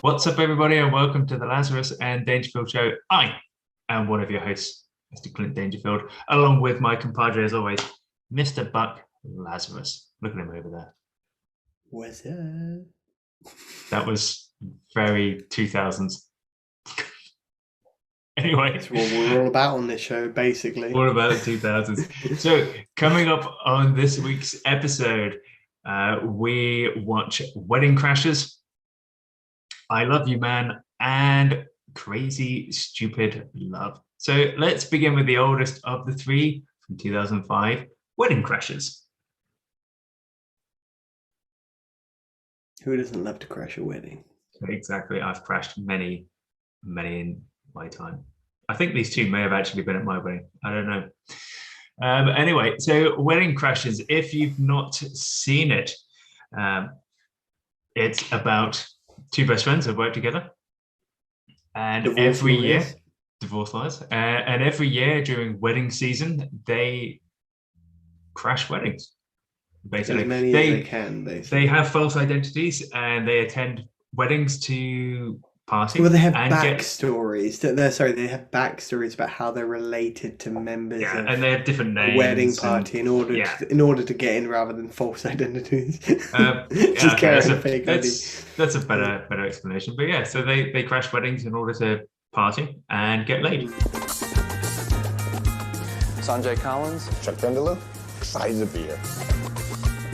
What's up, everybody, and welcome to the Lazarus and Dangerfield show. I am one of your hosts, Mr. Clint Dangerfield, along with my compadre, as always, Mr. Buck Lazarus. Look at him over there. What's up? That was very 2000s. Anyway. That's what we're all about on this show, basically. All about the 2000s. So, coming up on this week's episode, we watch Wedding Crashers, I Love You Man, and Crazy Stupid Love. So let's begin with the oldest of the three from 2005, Wedding Crashers. Who doesn't love to crash a wedding? Exactly. I've crashed many in my time. I think these two may have actually been at my wedding. I don't know. Anyway, so Wedding Crashers, if you've not seen it, it's about two best friends that work together, and every year, divorce lawyers, and every year during wedding season, they crash weddings. Basically, as many as they can. Basically, they have false identities and they attend weddings to party. Well, they have backstories. They have backstories about how they're related to members. Yeah, of and they have different names. A wedding party in order to get in, rather than false identities. Just carrying a fake ID. That's a better explanation. But yeah, so they crash weddings in order to party and get laid. Sanjay Collins, Chuck Pendelou, size of beer.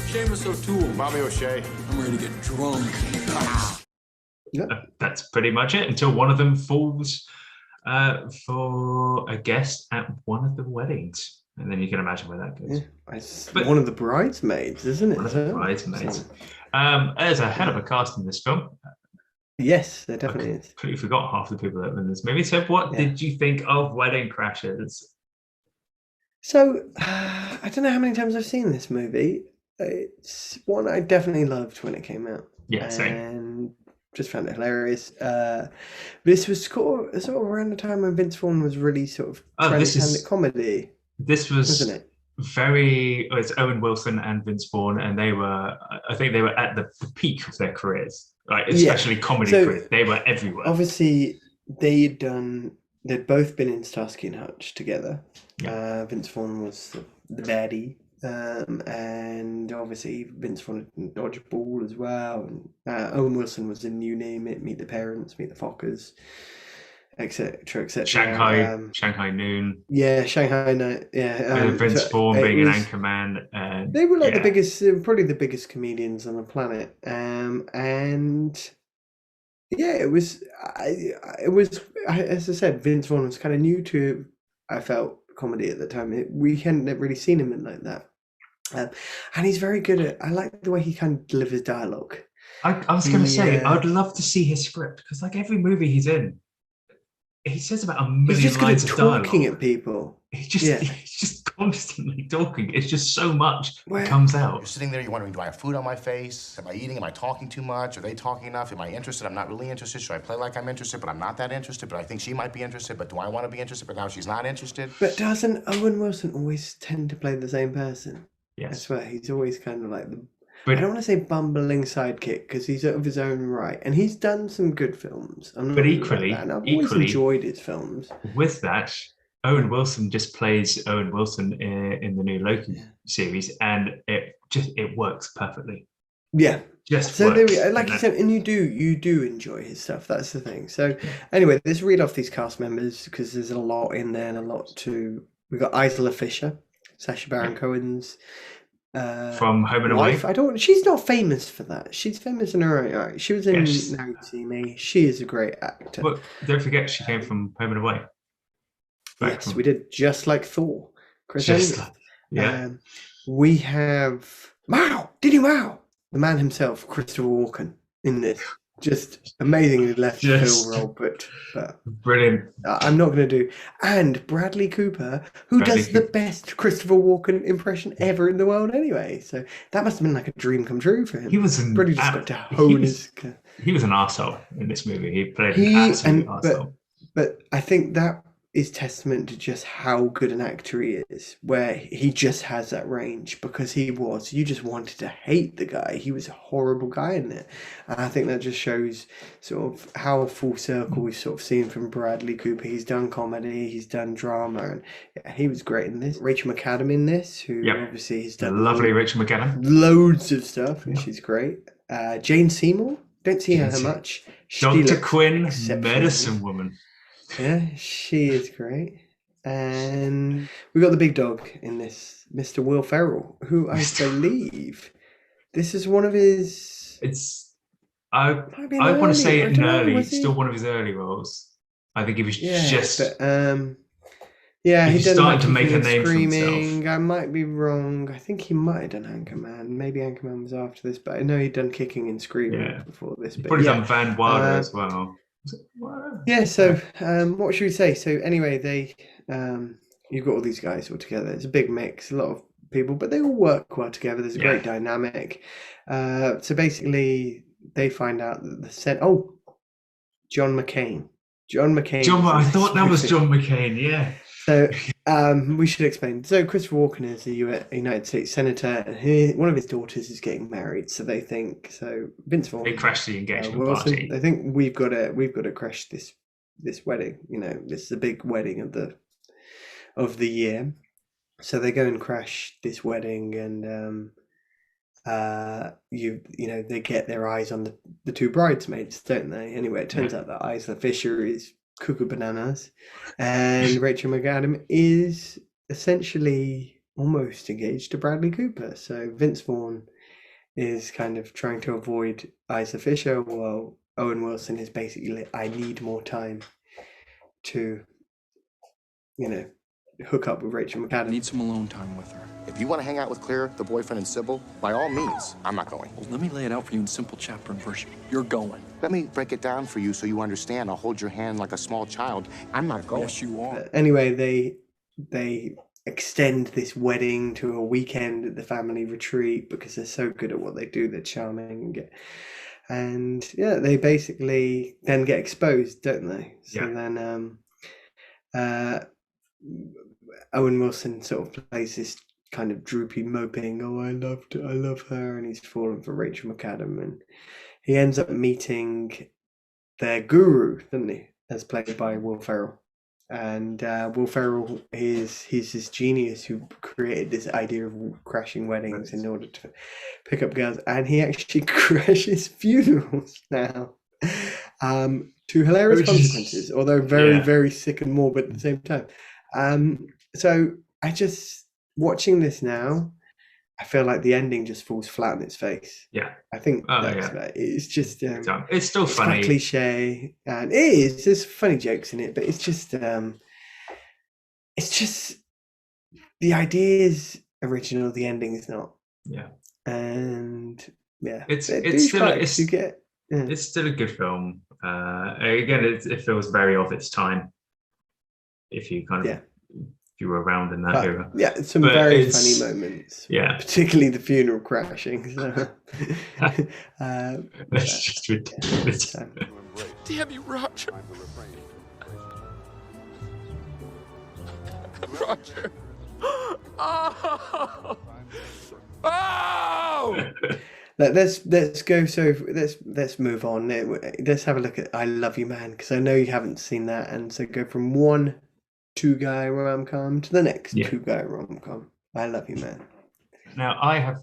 Seamus O'Toole, Bobby O'Shea. I'm ready to get drunk. That's pretty much it, until one of them falls for a guest at one of the weddings, and then you can imagine where that goes. Yeah, one of the bridesmaids, isn't it? One of the bridesmaids. There's a hell of a cast in this film. Yes, there definitely is. Completely forgot half the people that were in this movie. So, what did you think of Wedding Crashers? So, I don't know how many times I've seen this movie. It's one I definitely loved when it came out. Yeah, same. And just found it hilarious. This was sort of around the time when Vince Vaughn was really sort of trying to hand it comedy. This was, wasn't it? It's Owen Wilson and Vince Vaughn, and I think they were at the peak of their careers, right? Especially comedy careers. They were everywhere. Obviously, they'd both been in Starsky and Hutch together. Yeah. Vince Vaughn was the baddie. And obviously Vince Vaughn in Dodgeball as well, and Owen Wilson was in You Name It, Meet the Parents, Meet the Fockers, etc. Shanghai Noon. Yeah, Shanghai Night. Yeah, Vince Vaughn being an anchorman. They were like the biggest, probably the biggest comedians on the planet. And yeah, it was. As I said, Vince Vaughn was kind of new to, I felt, comedy at the time. We hadn't really seen him in like that. And he's very good at, I like the way he kind of delivers dialogue. I was going to say, I'd love to see his script, because like every movie he's in, he says about a million lines of dialogue. Talking at people. He's just constantly talking. It's just so much that comes out. You're sitting there, you're wondering, do I have food on my face? Am I eating? Am I talking too much? Are they talking enough? Am I interested? I'm not really interested. Should I play like I'm interested, but I'm not that interested? But I think she might be interested, but do I want to be interested? But now she's not interested. But doesn't Owen Wilson always tend to play the same person? Yes. I swear, he's always kind of like I don't want to say bumbling sidekick, because he's of his own right, and he's done some good films. But equally, and I've always enjoyed his films. With that, Owen Wilson just plays Owen Wilson in the new Loki series, and it works perfectly. Yeah. Just so there we go. Like you said, and you do enjoy his stuff. That's the thing. So anyway, let's read off these cast members, because there's a lot in there and a lot to. We've got Isla Fisher, Sacha Baron Cohen's from Home and Away. She's not famous for that. She's famous in her own right. She was in Now You See Me. She is a great actor. Well, don't forget, she came from Home and Away. Yes, we did. Just like Thor. Chris Hemsworth. We have the man himself, Christopher Walken, in this. Just amazingly left field role, but brilliant. I'm not going to do. And Bradley Cooper, who does the best Christopher Walken impression ever in the world anyway. So that must have been like a dream come true for him. He was really just got to hone his. He was an arsehole in this movie. He played an absolute arsehole. But I think that is testament to just how good an actor he is, where he just has that range, because you just wanted to hate the guy. He was a horrible guy in it. And I think that just shows sort of how full circle we've sort of seen from Bradley Cooper. He's done comedy, he's done drama, and yeah, he was great in this. Rachel McAdams in this, who obviously has done lovely Rachel McAdams. Loads of stuff, and she's great. Jane Seymour, don't see her much. Dr. Quinn, Medicine Woman. Yeah, she is great. And we got the big dog in this, Mr. Will Ferrell, who I believe this is one of his. I want to say still one of his early roles. I think he was just. But, he started to make a name for Screaming. himself. I might be wrong. I think he might have done Anchorman. Maybe Anchorman was after this, but I know he'd done Kicking and Screaming before this. He's probably done Van Wilder as well. Yeah, so what should we say? So anyway, you've got all these guys all together. It's a big mix, a lot of people, but they all work well together. There's a great dynamic. So basically, they find out that John McCain. I thought that was John McCain, yeah. So we should explain. So Christopher Walken is a United States Senator, and one of his daughters is getting married. So they think Vince Vaughn. They crashed the engagement party. They think we've got to crash this wedding. This is a big wedding of the year. So they go and crash this wedding, and they get their eyes on the two bridesmaids, don't they? Anyway, it turns out that Isla Fisher is cuckoo bananas, and Rachel McAdams is essentially almost engaged to Bradley Cooper. So Vince Vaughn is kind of trying to avoid Isla Fisher, while Owen Wilson is basically, I need more time to, hook up with Rachel McAdams. Need some alone time with her. If you want to hang out with Claire, the boyfriend, and Sybil, by all means, I'm not going. Well, let me lay it out for you in simple chapter and verse. You're going. Let me break it down for you so you understand. I'll hold your hand like a small child. I'm not going. Yes, you are. Anyway, they extend this wedding to a weekend at the family retreat because they're so good at what they do. They're charming and they basically then get exposed, don't they? So then Owen Wilson sort of plays this kind of droopy, moping, I love her, and he's fallen for Rachel McAdams, and he ends up meeting their guru, doesn't he? As played by Will Ferrell. And Will Ferrell he's this genius who created this idea of crashing weddings in order to pick up girls, and he actually crashes funerals now. To hilarious consequences, although very, very sick and morbid at the same time. So I just, watching this now, I feel like the ending just falls flat on its face. Yeah. I think it's just it's still funny. Quite cliche, and it is. There's funny jokes in it, but it's just the idea is original, the ending is not. Yeah. And it's still a good film. Again, it feels very of its time. If you kind of if you were around in that era. Yeah, some very funny moments. Yeah. Particularly the funeral crashing. So. That's just ridiculous. Damn you, Roger. Roger. Oh! Oh! Let's go. So let's move on. Let's have a look at I Love You Man, because I know you haven't seen that, and so go from one two-guy rom-com to the next two-guy rom-com. I Love You Man. Now I have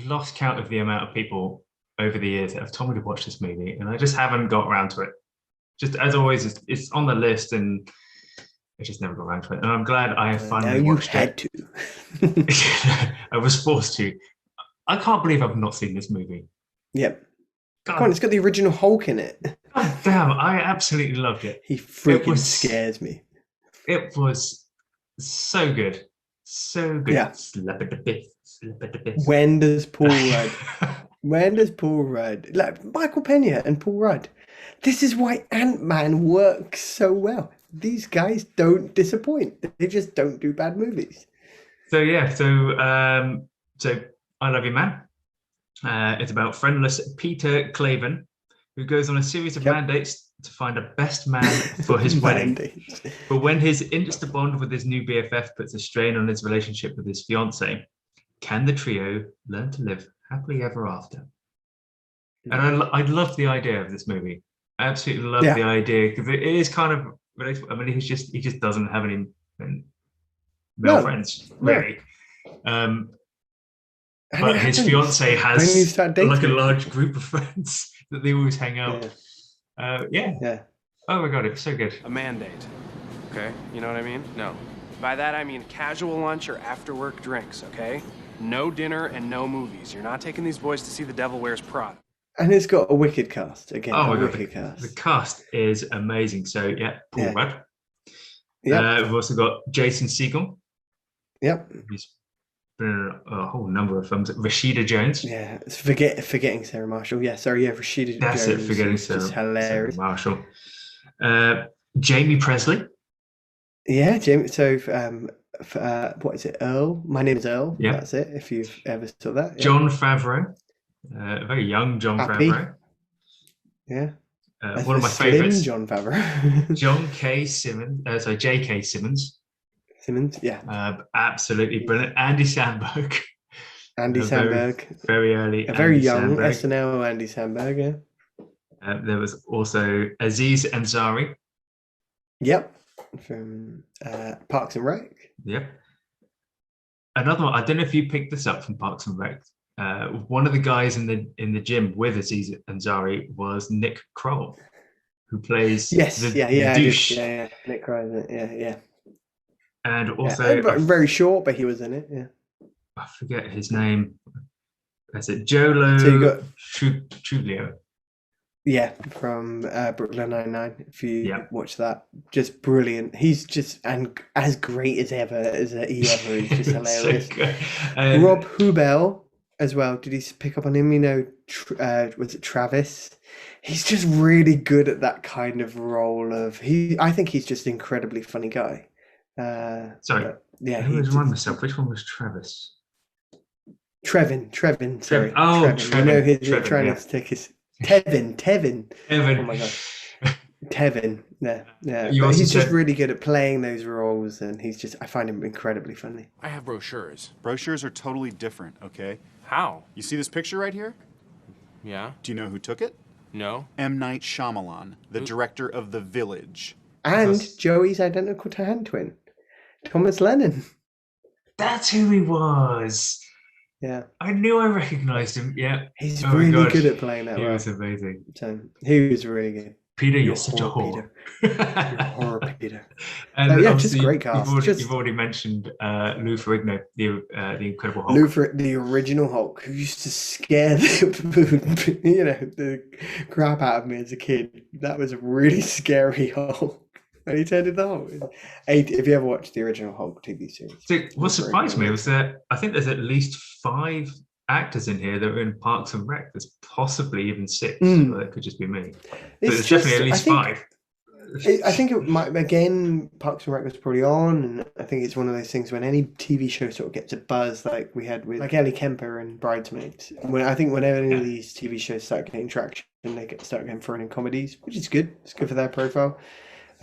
lost count of the amount of people over the years that have told me to watch this movie, and I just haven't got around to it. Just as always, it's on the list, and I just never got around to it. And I'm glad I have finally watched it. To. I was forced to. I can't believe I've not seen this movie. Yep. Come on, it's got the original Hulk in it. God damn, I absolutely loved it. He freaking scares me. It was so good. So good. Yeah. Slap at the bit. When does Paul Rudd, like Michael Pena and Paul Rudd, this is why Ant-Man works so well. These guys don't disappoint. They just don't do bad movies. So I Love You Man. It's about friendless Peter Clavin, who goes on a series of Yep. mandates to find a best man for his wedding. Mandates. But when his Insta bond with his new BFF puts a strain on his relationship with his fiancée, can the trio learn to live happily ever after? And I love the idea of this movie. I absolutely love the idea because it is kind of relatable. I mean, he just doesn't have any male friends really. But his fiancée has like a large group of friends that they always hang out. Yeah. Oh my god, it's so good. A mandate. Okay, you know what I mean? No. By that I mean casual lunch or after work drinks, okay? No dinner and no movies. You're not taking these boys to see The Devil Wears Prada. And it's got a wicked cast again. Oh a my god, wicked cast. The cast is amazing. So yeah, Paul Rudd. Yep. We've also got Jason Segal. Yep. He's been in a whole number of films. Rashida Jones. Yeah, it's forgetting Sarah Marshall. Yeah, sorry, Rashida That's Jones. it, forgetting Sarah Sarah Marshall. Jamie Presley. Yeah, Jamie. So, what is it? Earl. My name is Earl. Yeah. That's it. If you've ever saw that. Yeah. John Favreau. Very young John Favreau. Yeah. One of my favorites. John Favreau. J.K. Simmons. Simmons, yeah. Absolutely brilliant. Andy Samberg. Andy Samberg. Very early. A very Andy young Samberg. SNL Andy Samberg, yeah. There was also Aziz Ansari. Yep. From Parks and Rec. Yep. Another one. I don't know if you picked this up from Parks and Rec. One of the guys in the gym with Aziz Ansari was Nick Kroll, who plays the douche. Yeah, Nick Kroll, yeah. And also very short, but he was in it. Yeah. I forget his name. Is it Jolo Truglio? Yeah, from Brooklyn Nine-Nine. If you watch that, just brilliant. He's just as great as ever as he ever is. Just hilarious. Rob Hubel as well. Did he pick up on him? You know, was it Travis? He's just really good at that kind of role of I think he's just an incredibly funny guy. Sorry. Yeah. Who was remind myself? Which one was Travis? Trevin. Sorry. Oh, Trevin. You know, he's trying to take his Tevin. Oh my god. Tevin. Yeah. But he's just really good at playing those roles, and I find him incredibly funny. I have brochures. Brochures are totally different, okay? How? You see this picture right here? Yeah. Do you know who took it? No. M. Night Shyamalan, the director of The Village. And Joey's identical twin, Thomas Lennon. That's who he was. Yeah. I knew I recognized him. Yeah. He's really good at playing that role. He was amazing. So, he was really good. Peter, you're such a whore. You're a whore, Peter. And just great cast. You've already mentioned Lou Ferrigno, the Incredible Hulk. Lou the original Hulk, who used to scare the crap out of me as a kid. That was a really scary Hulk. And he turned into Hulk. If you ever watched the original Hulk TV series. So what surprised me was that I think there's at least 5 actors in here that are in Parks and Rec. There's possibly even 6. So that could just be me. But there's definitely at least 5. I think it might, again, Parks and Rec was probably on, and I think it's one of those things when any TV show sort of gets a buzz, like we had with like Ellie Kemper and Bridesmaids. I think whenever any of these TV shows start getting traction, they start getting thrown in comedies, which is good. It's good for their profile.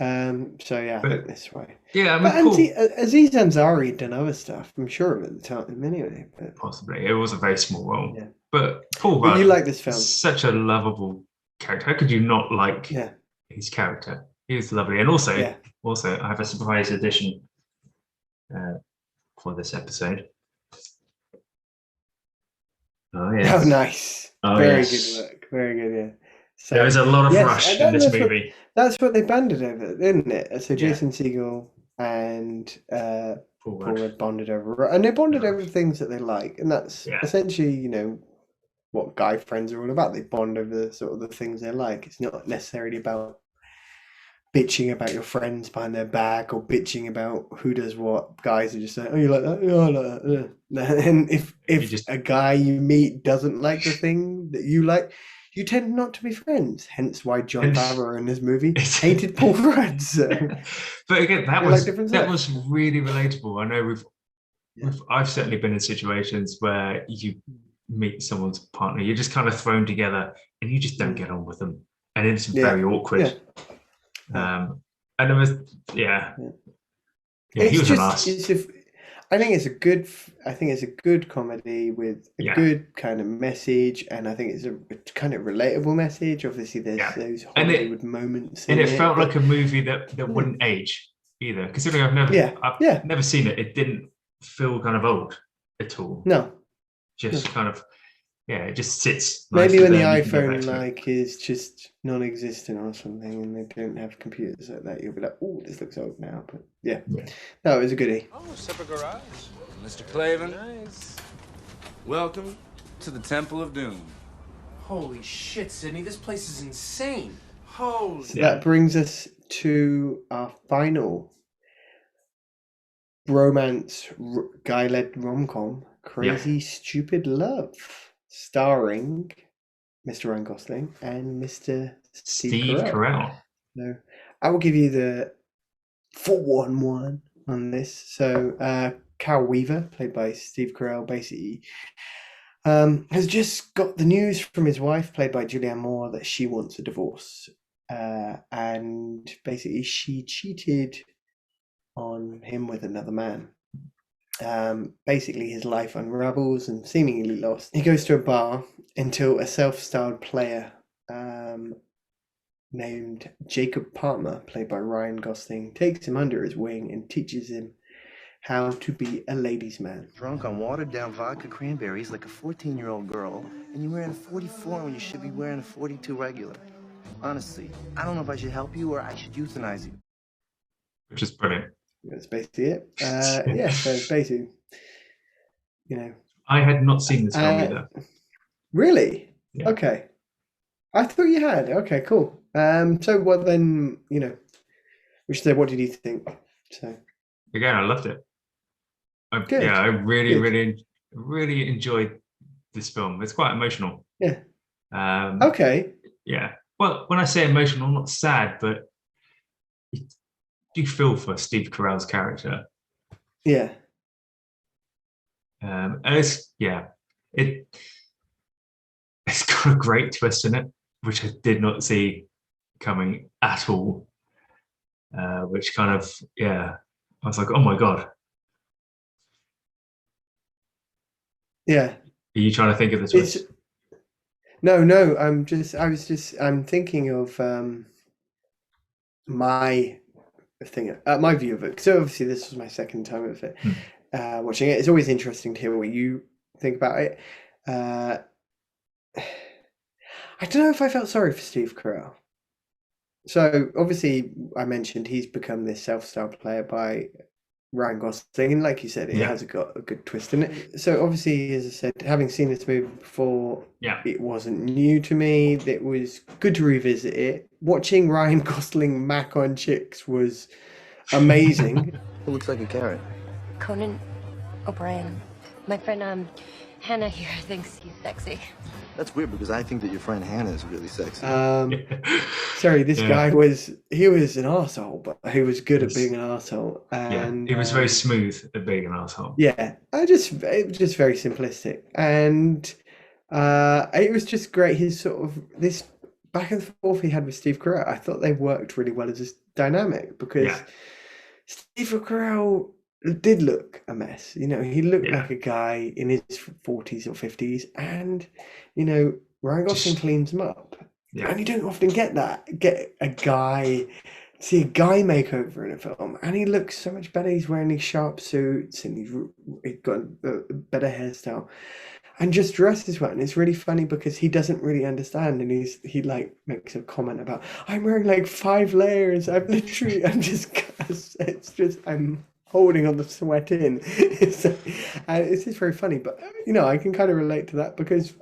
I think this way. Yeah, I mean, cool. Aziz Ansari had done other stuff, I'm sure, at the time anyway. But... Possibly. it was a very small role. Yeah. But Paul Rudd, you like this film? Such a lovable character. How could you not like his character? He was lovely. And also, I have a surprise addition for this episode. Oh, yes. Oh, nice. Very good work. Very good, yeah. So, there is a lot of rush in this movie. That's what they banded over, isn't it? So Jason Segal and Paul Rudd bonded over, and they bonded over things that they like, and that's essentially, what guy friends are all about. They bond over the sort of the things they like. It's not necessarily about bitching about your friends behind their back or bitching about who does what. Guys are just like, oh, you like that? Oh, I like that. And if a guy you meet doesn't like the thing that you like, you tend not to be friends. Hence why John Favreau in this movie hated Paul Rudd. So. But again, that was really relatable. I know I've certainly been in situations where you meet someone's partner, you're just kind of thrown together and you just don't get on with them. and it's Yeah. very awkward. And it was, yeah, It's he was an just, arse. I think it's a good comedy with a good kind of message, and I think it's a kind of relatable message. Obviously, there's those Hollywood moments in and it felt but- like a movie that wouldn't age either. Considering I've never seen it, it didn't feel kind of old at all. No, just kind of, it just sits. Maybe when the there and you can go back iPhone to it. like is just non-existent or something, and they don't have computers like that, you'll be like, "Oh, this looks old now." But no, it was a goodie. Oh, separate garage. Mr. Clavin. Nice. Welcome to the Temple of Doom. Holy shit, Sydney, this place is insane. Holy. So that brings us to our final bromance guy-led rom-com, Crazy Stupid Love, starring Mr. Ryan Gosling and Mr. Steve Carrell. So I will give you the 4-1-1 on this. So Cal Weaver, played by Steve Carell, basically has just got the news from his wife, played by Julianne Moore, that she wants a divorce. And basically she cheated on him with another man. Basically his life unravels and seemingly lost. He goes to a bar until a self-styled player named Jacob Palmer, played by Ryan Gosling, takes him under his wing and teaches him how to be a ladies' man. Drunk on watered-down vodka cranberries like a 14-year-old girl, and you're wearing a 44 when you should be wearing a 42 regular. Honestly, I don't know if I should help you or I should euthanize you. Which is brilliant. That's basically it. So it's basically, I had not seen this film either. Really? Yeah. Okay. I thought you had. Okay, cool. So what then, we should say, what did you think? So Again, I loved it. Good. I really, Good. really, really enjoyed this film. It's quite emotional. Yeah. Okay. Yeah. Well, when I say emotional, I'm not sad, but you feel for Steve Carell's character. Yeah. And it's got a great twist in it, which I did not see coming at all. Which kind of, I was like, oh my God. Yeah. Are you trying to think of the twist? No, I'm thinking of my thing, my view of it. So obviously this was my second time of it, watching it. It's always interesting to hear what you think about it. I don't know if I felt sorry for Steve Carell. So obviously I mentioned he's become this self-styled player by Ryan Gosling, and like you said, it has got a good twist in it. So obviously, as I said, having seen this movie before, it wasn't new to me. It was good to revisit it. Watching Ryan Gosling mac on chicks was amazing. Who looks like a carrot? Conan O'Brien. My friend Hannah here thinks he's sexy. That's weird because I think that your friend Hannah is really sexy. Sorry, this guy was an arsehole, but he was good at being an arsehole. And he was very smooth at being an arsehole. Yeah, it was just very simplistic. And it was just great. His sort of this back and forth he had with Steve Carell, I thought they worked really well as this dynamic, because Steve Carell did look a mess. He looked like a guy in his 40s or 50s, and Ryan Gosling cleans him up. And you don't often get a guy makeover in a film, and he looks so much better. He's wearing these sharp suits, and he's got a better hairstyle, and just dresses well. And it's really funny because he doesn't really understand, and he like makes a comment about, I'm wearing like 5 layers. I'm holding on the sweat in. It's just very funny, but I can kind of relate to that, because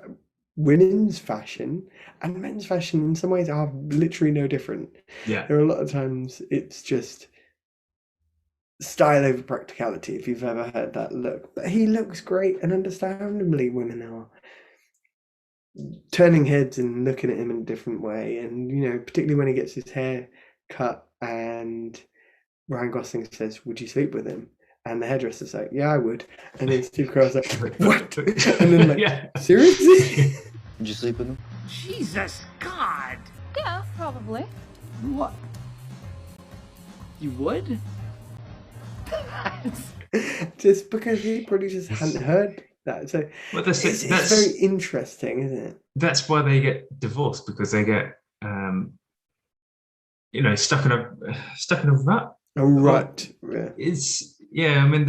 women's fashion and men's fashion in some ways are literally no different. There are a lot of times it's just style over practicality, if you've ever heard that look. But he looks great, and understandably women are turning heads and looking at him in a different way. And particularly when he gets his hair cut and Ryan Gosling says, would you sleep with him? And the hairdresser's like, yeah, I would. And then Steve Carell's like, what? And then seriously? Did you sleep with him? Jesus God! Yeah, probably. What? You would? Just because he probably just hadn't heard that. So Well, it's very interesting, isn't it? That's why they get divorced, because they get stuck in a rut. A rut. Yeah. I mean,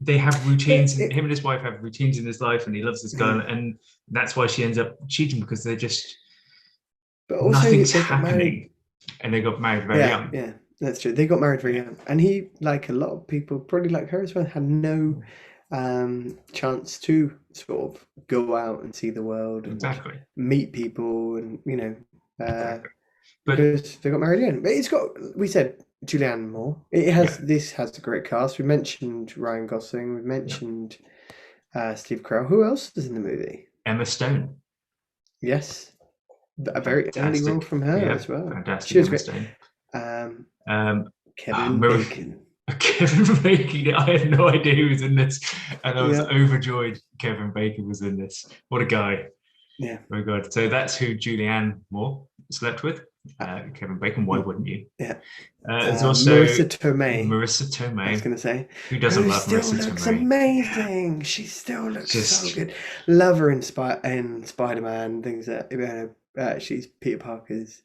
they have routines. Him and his wife have routines in his life, and he loves this girl, and that's why she ends up cheating, because they're just nothing's happening, and they got married very young. Yeah, that's true. They got married very young, and he, like a lot of people, probably like her as well, had no chance to sort of go out and see the world and meet people, and because they got married again. But we said Julianne Moore. This has a great cast. We mentioned Ryan Gosling. We mentioned Steve Carrell. Who else is in the movie? Emma Stone. Yes, a very early role from her as well. Fantastic. She was Emma great. Stone. Kevin Bacon. Kevin Bacon. I had no idea he was in this, and I was overjoyed Kevin Bacon was in this. What a guy! Yeah, very good. So that's who Julianne Moore slept with. Kevin Bacon. Why wouldn't you? Yeah. There's also Marissa Tomei. Marissa Tomei. I was going to say. Who doesn't love Marissa Tomei? She still looks amazing. She still looks so good. Love her in Spider-Man. Things that she's Peter Parker's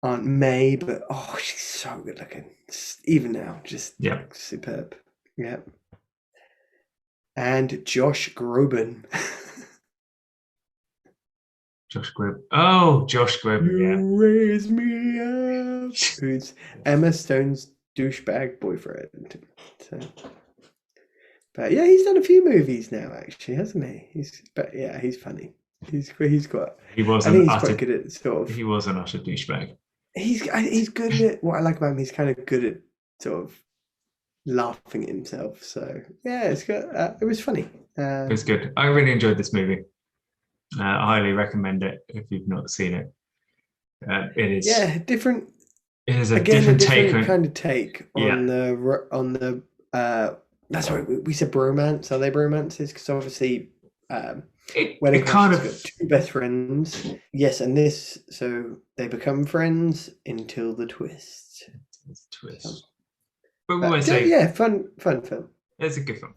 Aunt May, but she's so good looking. Even now, just superb. Yeah. And Josh Groban. Josh Groban. Oh, Josh Groban, You raise me up. Who's Emma Stone's douchebag boyfriend. So, but yeah, he's done a few movies now, actually, hasn't he? He's funny. He's quite. He was. I think he's quite good at sort of. He was an utter douchebag. He's good at what I like about him. He's kind of good at sort of laughing at himself. So yeah, it's good. It was funny. It was good. I really enjoyed this movie. I highly recommend it if you've not seen it. It is different. It is a different kind of take on the that's why we said bromance. Are they bromances? Because obviously, Wedding Crashers got two best friends. Yes, and this, so they become friends until the twist. But we always say, fun film. It's a good film.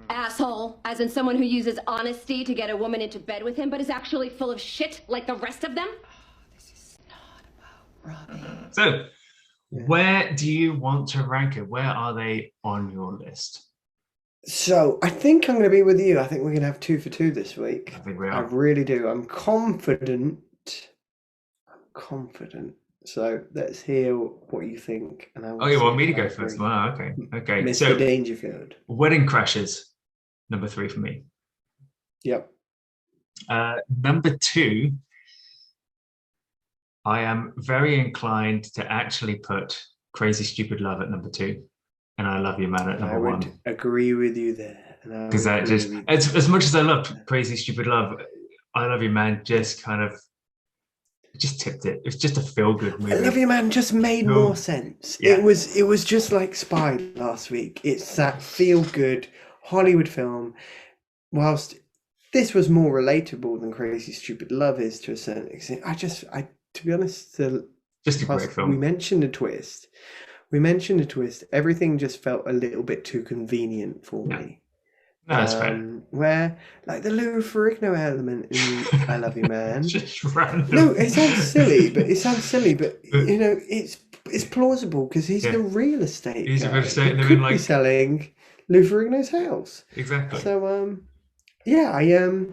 Asshole, as in someone who uses honesty to get a woman into bed with him, but is actually full of shit like the rest of them? This is not about Robbie. So, where do you want to rank it? Where are they on your list? So, I think I'm going to be with you. I think we're going to have 2 for 2 this week. I think we are. I really do. I'm confident. So, let's hear what you think. And you want me to go first? Wow, okay. Mr. So, Dangerfield. Wedding Crashers. Number 3 for me. Yep. Number 2, I am very inclined to actually put Crazy Stupid Love at number 2, and I Love You Man at number 1. I would agree with you there. Because that just, as much as I loved Crazy Stupid Love, I Love You Man just kind of just tipped it. It was just a feel-good movie. I Love You Man just made more sense. Yeah. It was just like Spy last week. It's that feel-good Hollywood film, whilst this was more relatable than Crazy Stupid Love is to a certain extent. To be honest, just a great film. We mentioned a twist. Everything just felt a little bit too convenient for me. No, that's fair. Where, like the Lou Ferrigno element in I Love You Man. Just random. No, it sounds silly, but it's plausible because he's a real estate guy. He's a real estate, and could be selling Lou Ferrigno's house. Exactly. So I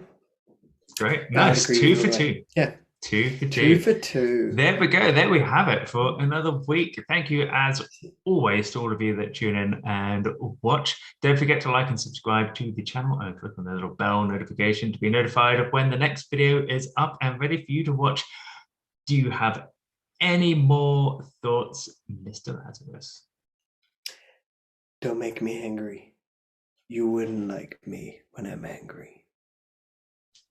great. Nice. 2 for 2. Yeah. 2 for 2. 2 for 2. There we go. There we have it for another week. Thank you, as always, to all of you that tune in and watch. Don't forget to like and subscribe to the channel and click on the little bell notification to be notified of when the next video is up and ready for you to watch. Do you have any more thoughts, Mr. Lazarus? Don't make me angry. You wouldn't like me when I'm angry.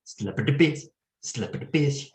Slip of the biz. Slip of the biz.